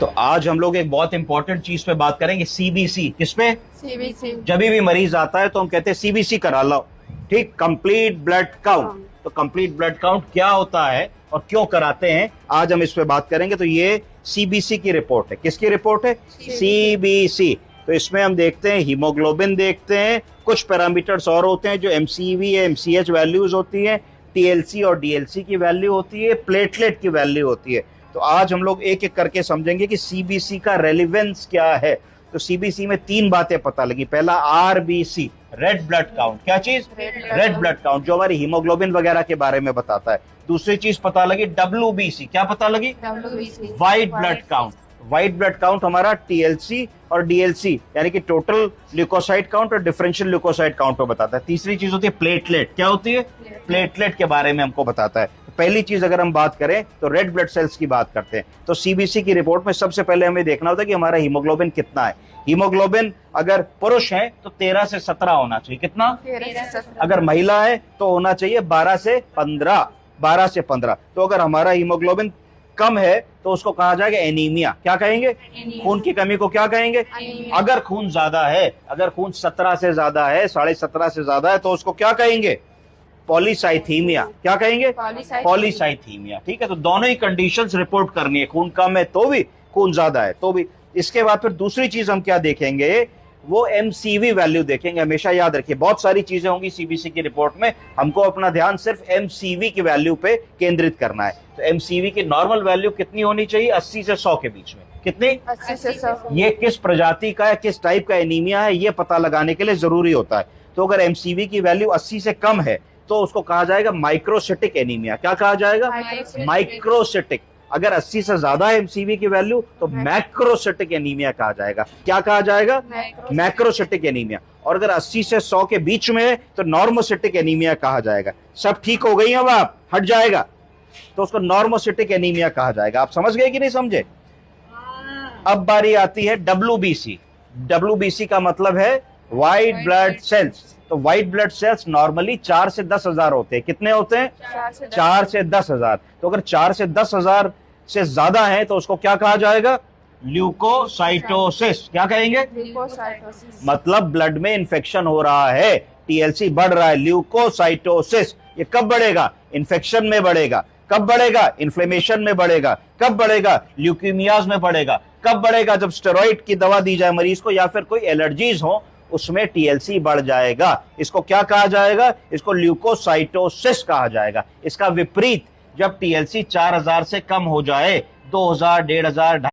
तो आज हम लोग एक बहुत इंपॉर्टेंट चीज पे बात करेंगे, सीबीसी। किस पे? सीबीसी। जब भी मरीज आता है तो हम कहते हैं सीबीसी करा लो, ठीक, कंप्लीट ब्लड काउंट। तो कंप्लीट ब्लड काउंट क्या होता है और क्यों कराते हैं, आज हम इस पे बात करेंगे। तो ये सीबीसी की रिपोर्ट है। किसकी रिपोर्ट है? सीबीसी। तो इसमें हम देखते हैं हीमोग्लोबिन, देखते हैं कुछ पैरामीटर्स और होते हैं जो एमसीवी है, एमसीएच वैल्यूज होती है, टीएलसी और डीएलसी की वैल्यू होती है, प्लेटलेट की वैल्यू होती है। तो आज हम लोग एक एक करके समझेंगे कि सीबीसी का रेलिवेंस क्या है। तो सीबीसी में तीन बातें पता लगी। पहला आरबीसी, रेड ब्लड काउंट। क्या चीज? रेड ब्लड काउंट, जो हमारी हीमोग्लोबिन वगैरह के बारे में बताता है। दूसरी चीज पता लगी डब्ल्यूबीसी। क्या पता लगी? White blood count. White blood count हमारा टीएलसी और डीएलसी यानी कि टोटल ल्यूकोसाइट काउंट और डिफरेंशियल ल्यूकोसाइट काउंट को बताता है। तीसरी चीज होती है प्लेटलेट। क्या होती है? प्लेटलेट के बारे में हमको बताता है। पहली चीज अगर हम बात करें तो रेड ब्लड सेल्स की बात करते हैं। तो सीबीसी की रिपोर्ट में सबसे पहले हमें देखना होता है कि हमारा हीमोग्लोबिन कितना है। हीमोग्लोबिन अगर पुरुष है तो 13 से 17 होना चाहिए। कितना? 13 से 17। अगर महिला है तो होना चाहिए 12 से 15। 12 से 15। तो अगर हमारा हीमोग्लोबिन कम है तो उसको कहा जाएगा एनीमिया। क्या कहेंगे? खून की कमी को क्या कहेंगे? अगर खून ज्यादा है, अगर खून 17 से ज्यादा है, 17.5 से ज्यादा है, तो उसको क्या कहेंगे? पॉलीसाइथीमिया। क्या कहेंगे? पॉलीसाइथीमिया। ठीक है, तो दोनों ही कंडीशंस रिपोर्ट करनी है, खून कम है तो भी, खून ज्यादा है तो भी। इसके बाद फिर दूसरी चीज हम क्या देखेंगे, वो एमसीवी वैल्यू देखेंगे। हमेशा याद रखिए, बहुत सारी चीजें होंगी सीबीसी की रिपोर्ट में, हमको अपना ध्यान सिर्फ एमसीवी की वैल्यू पे केंद्रित करना है। तो एमसीवी की नॉर्मल वैल्यू कितनी होनी चाहिए? 80 से 100 के बीच में। कितनी? 80 से 100। ये किस प्रजाति का है, किस टाइप का एनीमिया है, ये पता लगाने के लिए जरूरी होता है। तो अगर एमसीवी की वैल्यू 80 से कम है तो उसको कहा जाएगा माइक्रोसिटिक एनीमिया। क्या कहा जाएगा? माइक्रोसिटिक। अगर 80 से ज्यादा है एमसीवी की वैल्यू तो मैक्रोसिटिक एनीमिया कहा जाएगा। क्या कहा जाएगा? Macrocytic anaemia. और अगर 80 से 100 के बीच में है तो नॉर्मोसिटिक एनीमिया कहा जाएगा। सब ठीक हो गई? अब आप हट जाएगा तो उसको नॉर्मोसिटिक एनीमिया कहा जाएगा। आप समझ गए कि नहीं समझे? अब बारी आती है डब्ल्यूबीसी। डब्ल्यूबीसी का मतलब है व्हाइट ब्लड सेल्स। तो व्हाइट ब्लड सेल्स नॉर्मली 4 से 10 हजार होते हैं। कितने होते हैं? 4 से 10 हजार। तो अगर 4 से 10 हजार से ज्यादा है तो उसको क्या कहा जाएगा? ल्यूकोसाइटोसिस। क्या कहेंगे? मतलब ब्लड में इंफेक्शन हो रहा है, टीएलसी बढ़ रहा है, ल्यूकोसाइटोसिस। ये कब बढ़ेगा? इंफेक्शन में बढ़ेगा। कब बढ़ेगा? इन्फ्लेमेशन में बढ़ेगा। कब बढ़ेगा? ल्यूकीमियाज में बढ़ेगा। कब बढ़ेगा? जब स्टेरॉइड की दवा दी जाए मरीज को या फिर कोई एलर्जीज हो, उसमें टीएलसी बढ़ जाएगा। इसको क्या कहा जाएगा? इसको ल्यूकोसाइटोसिस कहा जाएगा। इसका विपरीत, जब टीएलसी 4000 से कम हो जाए, 2000, 1500,